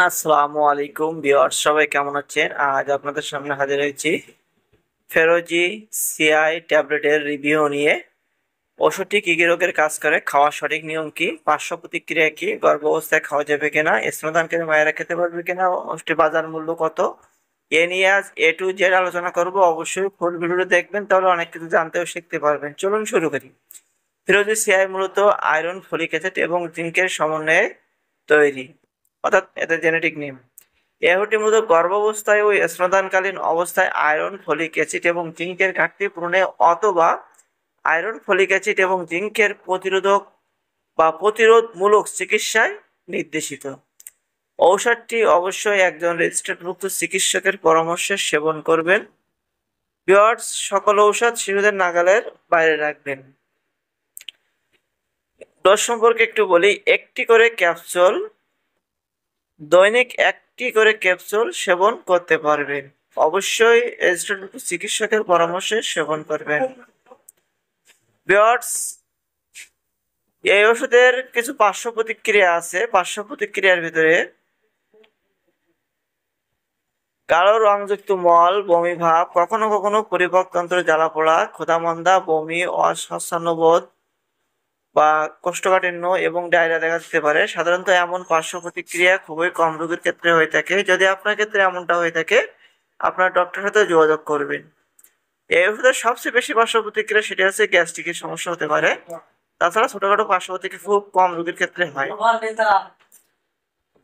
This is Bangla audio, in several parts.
আসসালামু আলাইকুম ভিউয়ার্স, সবাই কেমন আছেন? আজ আপনাদের সামনে হাজির হয়েছি ফেরোজি সিআই ট্যাবলেটের রিভিউ নিয়ে। ওষুধটি কি কি রোগের কাজ করে, খাওয়ার সঠিক নিয়ম কি, পার্শ্ব প্রতিক্রিয়া কি, গর্ভাবস্থায় খাওয়া যাবে কিনা, স্তন্যদানকারী মায়েরা খেতে পারবে কিনা, ওষুধটির বাজার মূল্য কত, এ নিয়ে আজ A to Z আলোচনা করব। অবশ্যই ফুল ভিডিওটি দেখবেন, তাহলে অনেক কিছু জানতে ও শিখতে পারবেন। চলুন শুরু করি। ফিরোজি সিআই মূলত আয়রন, ফলিক অ্যাসিড এবং জিঙ্কের সমন্বয়ে তৈরি, অর্থাৎ এদের জেনেটিক নেম। এ ওষুধটি মূলত গর্ভাবস্থায় ও স্তন্যদানকালীন অবস্থায় আয়রন, ফলিক অ্যাসিড এবং জিঙ্কের ঘাটতি পূরণে অথবা আয়রন, ফলিক অ্যাসিড এবং জিঙ্কের প্রতিরোধক বা প্রতিরোধমূলক চিকিৎসায় নির্দেশিত। ঔষধটি অবশ্যই একজন রেজিস্টার্ডভুক্ত চিকিৎসকের পরামর্শে সেবন করবেন। ভিউয়ার্স, সকল ঔষধ শিশুদের নাগালের বাইরে রাখবেন। ডোজ সম্পর্কে একটু বলি। একটি করে ক্যাপসুল, দৈনিক একটি করে ক্যাপসুল সেবন করতে পারবেন। অবশ্যই রেজিস্টার্ড চিকিৎসকের পরামর্শে সেবন করবেন। ভিউয়ার্স, এই ওষুধের কিছু পার্শ্ব প্রতিক্রিয়া আছে। পার্শ্ব প্রতিক্রিয়ার ভিতরে গাঢ় রংযুক্ত মল, বমি ভাব, কখনো কখনো পরিপাকতন্ত্র জ্বালাপোড়া, ক্ষুধামন্দা, বমি, অস্বাচ্ছন্দ্যবোধ বা কোষ্ঠকাঠিন্য এবং ডায়রিয়া দেখা দিতে পারে। সাধারণত এমন পার্শ্ব প্রতিক্রিয়া খুবই কম রোগীর ক্ষেত্রে হয়ে থাকে। যদি আপনার ক্ষেত্রে এমনটা হয়ে থাকে, আপনার ডক্টরের সাথে যোগাযোগ করবেন। এই ওষুধের সবচেয়ে বেশি পার্শ্ব প্রতিক্রিয়া সেটা হচ্ছে গ্যাস্ট্রিকের সমস্যা হতে পারে। তাছাড়া ছোটখাটো পার্শ্ব প্রতিক্রিয়া খুব কম রোগীর ক্ষেত্রে হয়।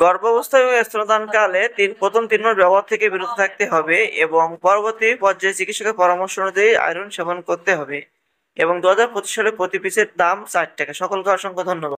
গর্ভাবস্থায় ও স্তন্যদানকালে প্রথম 3 মাস ব্যবহার থেকে বিরত থাকতে হবে এবং পরবর্তী পর্যায়ে চিকিৎসকের পরামর্শ অনুযায়ী আয়রন সেবন করতে হবে। এবং 2025 সালে প্রতি পিসের দাম 4 টাকা। সকলকে অসংখ্য ধন্যবাদ।